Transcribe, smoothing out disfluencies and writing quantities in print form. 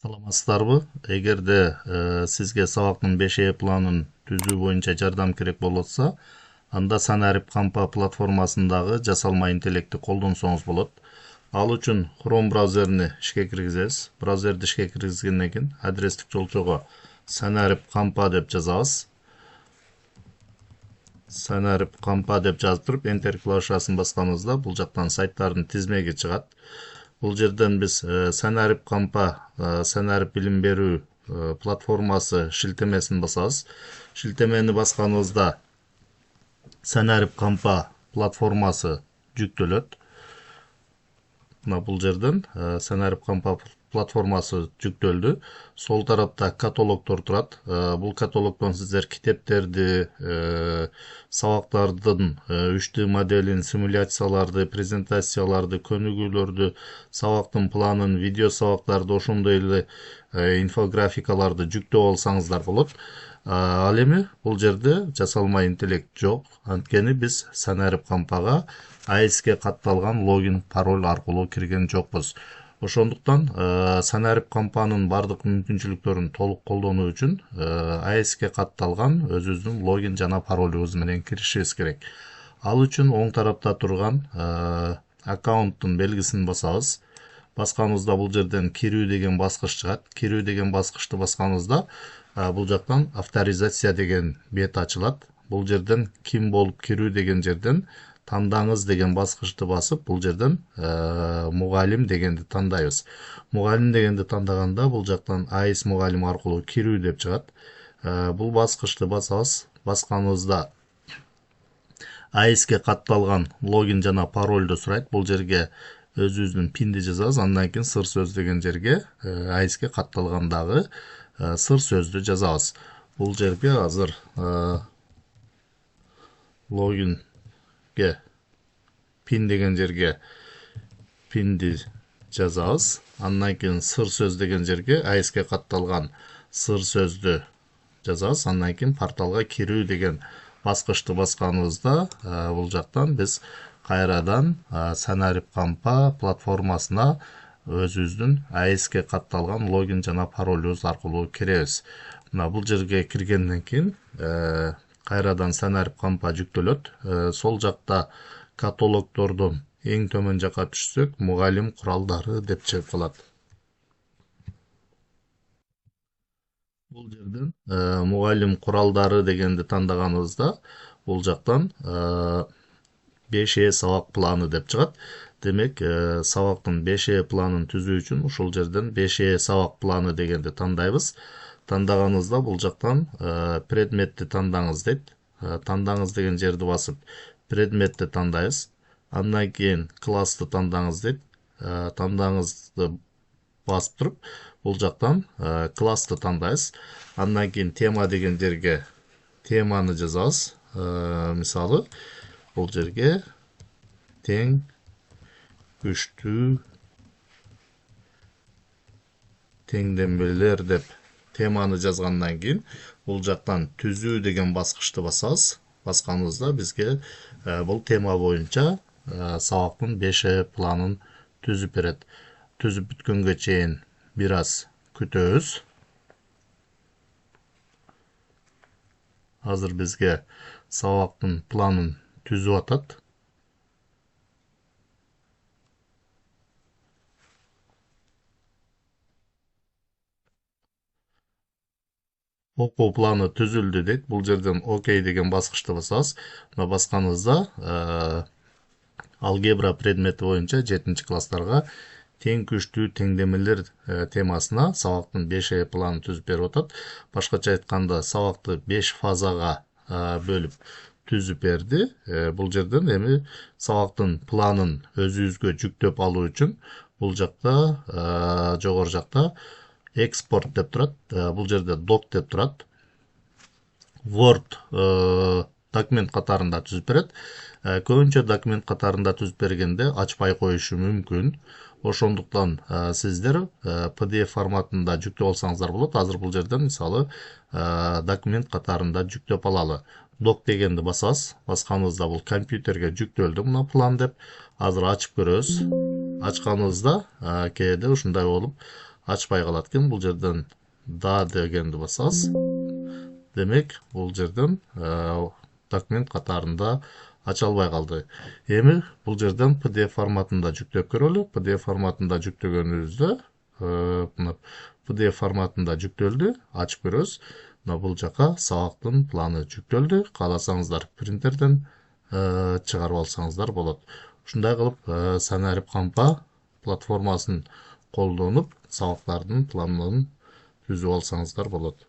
Саламатсыздарбы? Эгерде сизге сабактын 5 планын түзүү боюнча жардам керек болот атса, анда Санарип Кампа платформасындагы жасалма интеллектти колдонсоңуз болот. Ал үчүн Chrome браузерини ишке киргизебиз. Браузерди ишке киргизгенден кийин адрестик жолчого Санарип Кампа деп жазабыз. Санарип Кампа деп жазып туруп Enter клавишасын басканыбызда бул жактан сайттардын тизмеги чыгат. Бул жерден биз Санарип Кампа, Санарип билим берүү платформасы шилтемесин басабыз. Шилтемени басканыбызда Санарип Кампа платформасы жүктөлөт. Мына бул жерден Санарип Кампа платформасы жүктөлдү. Сол тарапта каталогдор турат. Бул каталогдон сиздер китептерди, сабактардын 3D моделин, симуляцияларды, презентацияларды, көнүгүүлөрдү, сабактын планын, видео сабактарды, ошондой эле инфографикаларды жүктөп алсаңыздар болот. Ал эми бул жерде жасалма интеллект жок. Анткени биз Санарип Кампага AES-ке катталган логин, пароль аркылуу кирген жокпуз. Ошондуктан Санарип Кампанын бардык мүмкүнчүлүктөрүн толук колдонуу үчүн AES-ке катталган өзүбүздүн логин жана паролубуз менен киришибиз керек. Ал үчүн оң тарапта турган аккаунттун белгисин басабыз. Басканыбызда бул жерден кирүү деген баскыч чыгат. Кирүү деген баскычты басканыбызда бул жактан авторизация деген бет ачылат. Бул жерден ким болуп кирүү деген жерден тандаңыз деген баскычты басып, бул жерден мугалим дегенди тандайбыз. Мугалим дегенди тандаганда бул жактан AES мугалим аркылуу кирүү деп чыгат. Бул баскычты басабыз. Басканыбызда AES-ке катталган логин жана парольду сурайт. Бул жерге өзүбүздүн пинди жазабыз. Андан кийин сыр сөз деген жерге AES-ке катталгандагы сыр сөздү жазабыз. Бул жерге азыр логинге пин деген жерге пинди жазабыз. Андан кийин сыр сөз деген жерге AES-ке катталган сыр сөздү жазабыз. Андан кийин порталга кирүү деген баскычты басканыбызда бул жактан биз кайрадан Санарип Кампа платформасына өзүбүздүн AES-ке катталган логин жана паролубуз аркылуу киребиз. Мына бул жерге киргенден кийин кайрадан Санарип Кампа жүктөлөт. Сол жакта каталогдордон эң төмөн жака түшсөк, мугалим куралдары деп чыгып калат. Бул жерден мугалим куралдары дегенди тандаганыбызда бул жактан 5 сабак планы деп чыгат. Демек, сабактын 5 планын түзүү үчүн ушул жерден 5 сабак планы дегенди тандайбыз. Тандаганыбызда бул жактан предметти тандаңыз дейт. Тандаңыз деген жерди басып, предметти тандайбыз. Андан кийин классты тандаңыз дейт. Тандаңызды басып туруп, бул жактан классты тандайбыз. Андан кийин тема деген жерге теманы жазабыз. Мисалы, бул жерге тең, күчтүү, теңдемелер деп теманы жазгандан кийин бул жактан түзүү деген баскычты басабыз. Басканыбызда бизге бул тема боюнча сабактын 5 планын түзүп берет. Түзүп бүткөнгө чейин бир аз күтөбүз. Азыр бизге сабактын планын түзүп атат. Окуу планы түзүлдү дейт. Бул жерден окей деген баскычты басабыз. Мына басканыбызда алгебра предмети боюнча 7-класстарга тең, күчтүү, теңдемелер темасына сабактын 5 планын түзүп берип атат. Башкача айтканда, сабакты 5 фазага бөлүп түзүп берди. Бул жерден эми сабактын планын өзүбүзгө жүктөп алуу үчүн бул жакта жогору жакта экспорт деп турат. Бул жерде док деп турат. Word документ катарында түзүп берет. Көбүнчө документ катарында түзүп бергенде ачпай коюшу мүмкүн. Ошондуктан сиздер PDF форматында жүктөп алсаңыздар болот. Азыр бул жерден мисалы документ катарында жүктөп алалы. Док дегенди басабыз. Басканыбызда бул компьютерге жүктөлдү мына план деп. Азыр ачып көрөбүз. Ачканыбызда кээде ушундай болуп ачпай калат экен. Бул жерден да дегенди басабыз. Демек, бул жерден документ катарында ача албай калды. Эми бул жерден PDF форматында жүктөп көрөлү. PDF форматында жүктөгөнүбүздө мына PDF форматында жүктөлдү. Ачып көрөбүз. Мына бул жака сабактын планы жүктөлдү. Кааласаңыздар принтерден чыгарып алсаңыздар болот. Ушундай кылып Санарип кампа платформасын колдонуп сабактардын планын түзүп алсаңыздар болот.